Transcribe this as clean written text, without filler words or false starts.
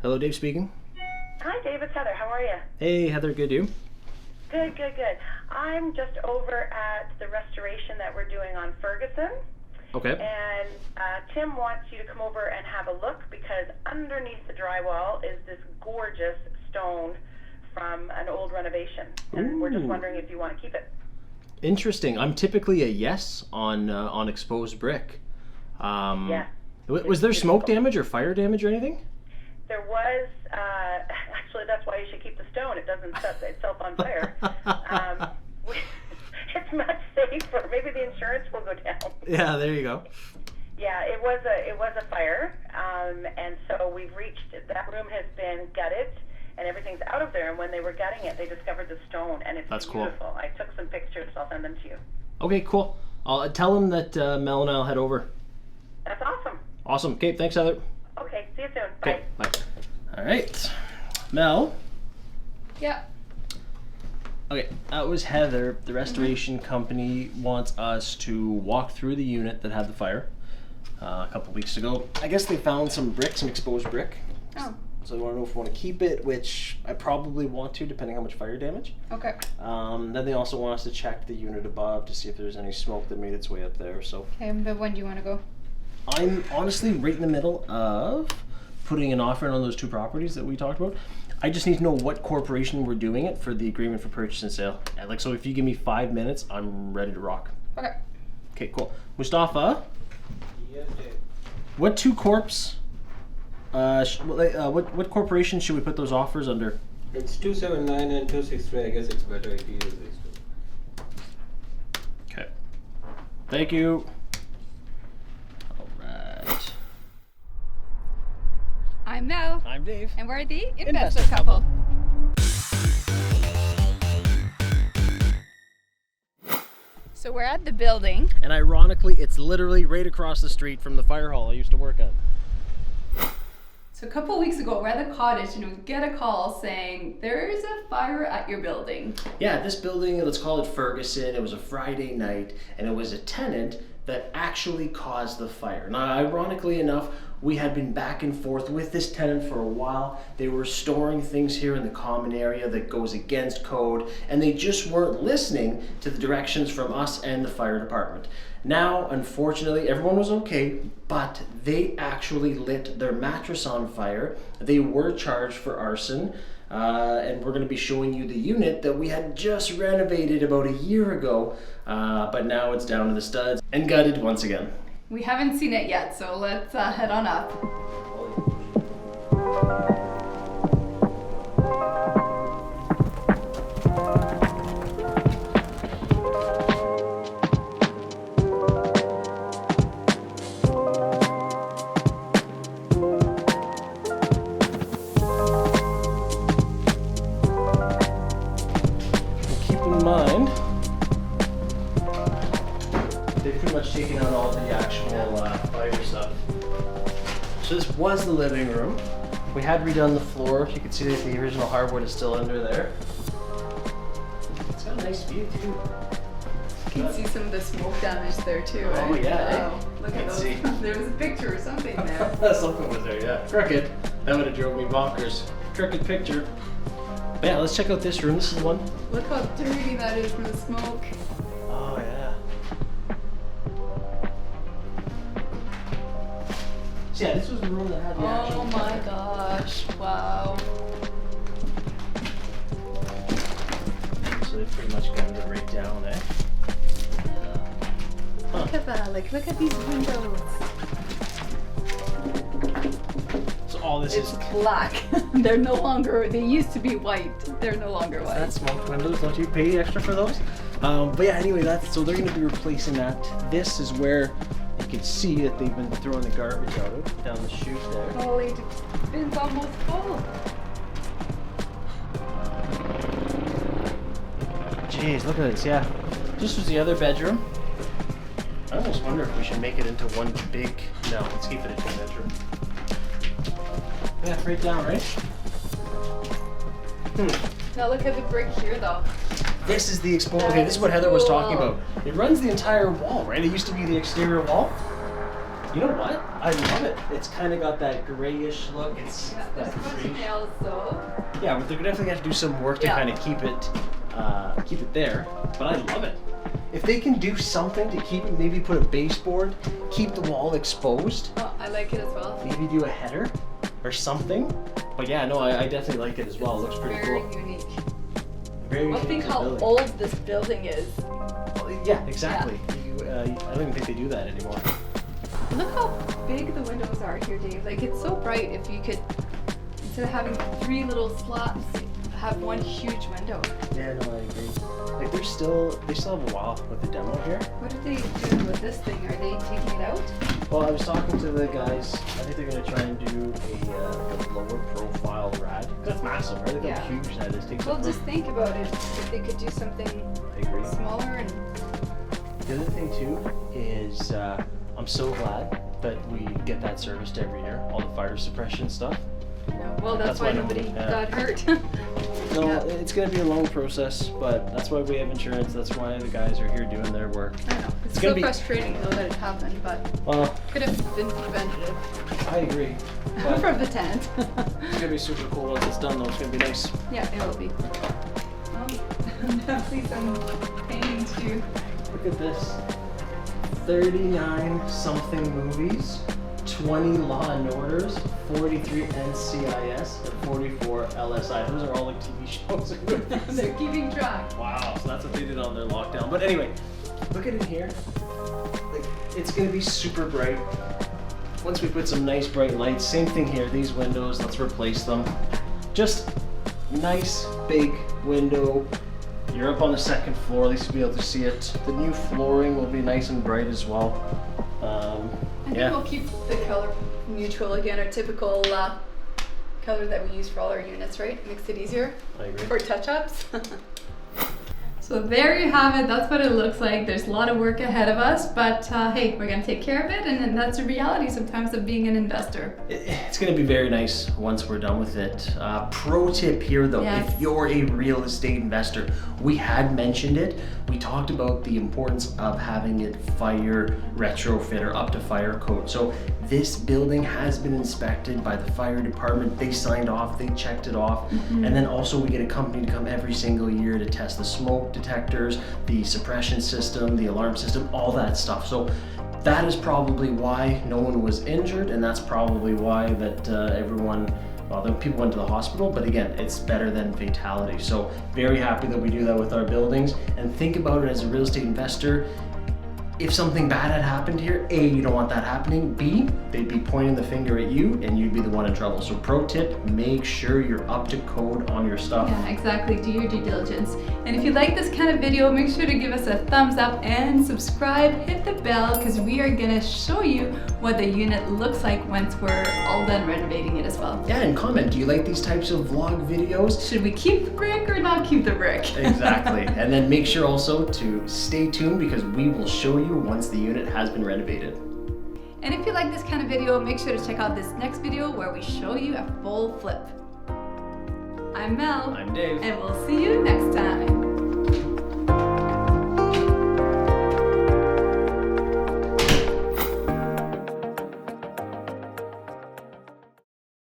Hello, Dave speaking. Hi, Dave. It's Heather. How are you? Hey, Heather. Good, you? Good. I'm just over at the restoration that we're doing on Ferguson. Okay. And Tim wants you to come over and have a look because underneath the drywall is this gorgeous stone from an old renovation. And we're just wondering if you want to keep it. Interesting. I'm typically a yes on exposed brick. Yeah. Was there smoke damage or fire damage or anything? There was, actually, that's why you should keep the stone. It doesn't set itself on fire. It's much safer. Maybe the insurance will go down. Yeah, there you go. Yeah, it was a fire, and so we've reached, that room has been gutted, and everything's out of there, and when they were gutting it, they discovered the stone, and it's beautiful. Cool. I took some pictures, I'll send them to you. Okay, cool. I'll tell them that Mel and I'll head over. That's awesome. Awesome. Okay, thanks, Heather. Okay, see you soon. Okay, bye. All right. Mel? Yeah. Okay, that was Heather. The restoration company wants us to walk through the unit that had the fire a couple weeks ago. I guess they found some brick, some exposed brick. Oh. So they want to know if we want to keep it, which I probably want to, depending on how much fire damage. Okay. Then they also want us to check the unit above to see if there's any smoke that made its way up there. So. Okay, but when do you want to go? I'm honestly right in the middle of putting an offer in on those two properties that we talked about. I just need to know what corporation we're doing it for the agreement for purchase and sale. And so if you give me 5 minutes, I'm ready to rock. Okay. Okay, cool. Mustafa? Yes, Dave. What two corps, what corporation should we put those offers under? It's 279 and 263. I guess it's better if you use these two. Okay. Thank you. Alright. I'm Mel. I'm Dave. And we're the Investor Investor Couple. So we're at the building. And ironically, it's literally right across the street from the fire hall I used to work at. So a couple weeks ago, we're at the cottage and we get a call saying there's a fire at your building. Yeah, this building, let's call it Ferguson, it was a Friday night, and it was a tenant that actually caused the fire. Now, ironically enough, we had been back and forth with this tenant for a while. They were storing things here in the common area that goes against code, and they just weren't listening to the directions from us and the fire department. Now, unfortunately, everyone was okay, but they actually lit their mattress on fire. They were charged for arson, and we're going to be showing you the unit that we had just renovated about a year ago, but now it's down to the studs and gutted once again. We haven't seen it yet, so let's head on up. Keep in mind, they've pretty much taken out all the actual fire stuff. So this was the living room. We had redone the floor. You can see that the original hardwood is still under there. It's got a nice view too. You can see some of the smoke damage there too, right? Oh yeah. Oh, look at Let's those. see. There was a picture or something there. Something was there, yeah. Crooked. That would have drove me bonkers. Crooked picture. But yeah, let's check out this room. This is one. Look how dirty that is from the smoke. Oh yeah. So yeah, this was the room that had the actual Oh my gosh, wow. So they pretty much got it right down, eh? Look at that, like look at these windows. So all this It's is black. They're no longer, they used to be white. They're no longer white. that smoked windows. Don't you pay extra for those? But yeah, anyway, so they're going to be replacing that. This is where you can see that they've been throwing the garbage out of down the chute there. Holy, the bin's almost full. Jeez, look at this. Yeah, this was the other bedroom. I almost wonder if we should make it into one big. No, let's keep it a two-bedroom. Yeah, right down, right? Now look at the brick here though. This is the exposed. Okay, this is what Heather was talking about. It runs the entire wall, right? It used to be the exterior wall. You know what? I love it. It's kind of got that grayish look. It's Yeah, there's that fuzzy grayish. nails though. Yeah, but they're gonna definitely have to do some work to Yeah. kind of keep it there. But I love it. If they can do something to keep it, maybe put a baseboard, keep the wall exposed, Oh, I like it as well. maybe do a header or something. But yeah, no, I definitely like it as well. It looks pretty Very cool. unique. Very Well, think unique how building. old this building is. Yeah, exactly. I don't even think they do that anymore. Look how big the windows are here, Dave. Like, it's so bright. If you could, instead of having 3 little slots, have one huge window. Yeah, no, I agree. Like they still have a while with the demo here. What are they doing with this thing? Are they taking it out? Well, I was talking to the guys. I think they're gonna try and do a lower profile rad. That's massive, right? Look Yeah. how huge that is. Takes Well, up just room. think about it. If they could do something I agree. smaller and The other thing too is I'm so glad that we get that serviced every year. All the fire suppression stuff. well, that's why nobody got hurt. No, Yeah. it's gonna be a long process, but that's why we have insurance. That's why the guys are here doing their work. I know. It's It's gonna so be- frustrating though that it happened, but Well, could have been preventative I agree. But from the tenant. it's gonna be super cool once it's done, though. It's gonna be nice. Yeah, it will be. Definitely some painting too. Look at this. 39 something movies, 20 Law and Orders, 43 NCIS, and 44 LSI. Those are all like TV shows and movies. They're keeping track. Wow, so that's what they did on their lockdown. But anyway, look at it here. Like, it's gonna be super bright. Once we put some nice bright lights, same thing here, these windows, let's replace them. Just nice big window. You're up on the 2nd floor, at least you'll be able to see it. The new flooring will be nice and bright as well. I think we'll keep the color neutral again, our typical color that we use for all our units, right? Makes it easier I agree. for touch-ups. So there you have it. That's what it looks like. There's a lot of work ahead of us, but hey, we're gonna take care of it, and then that's the reality sometimes of being an investor. It's going to be very nice once we're done with it. Pro tip here though, Yes. if you're a real estate investor, we had mentioned it. We talked about the importance of having it fire retrofit or up to fire code. So this building has been inspected by the fire department. They signed off, they checked it off. And then also we get a company to come every single year to test the smoke detectors, the suppression system, the alarm system, all that stuff. So that is probably why no one was injured, and that's probably why that the people went to the hospital, but again, it's better than fatality. So very happy that we do that with our buildings. And think about it as a real estate investor. If something bad had happened here, A, you don't want that happening. B, they'd be pointing the finger at you and you'd be the one in trouble. So pro tip, make sure you're up to code on your stuff. Yeah, exactly. Do your due diligence. And if you like this kind of video, make sure to give us a thumbs up and subscribe. Hit the bell because we are gonna show you what the unit looks like once we're all done renovating it as well. Yeah, and comment, do you like these types of vlog videos? Should we keep the brick or not keep the brick? Exactly. And then make sure also to stay tuned because we will show you once the unit has been renovated. And if you like this kind of video, make sure to check out this next video where we show you a full flip. I'm Mel. I'm Dave. And we'll see you next time.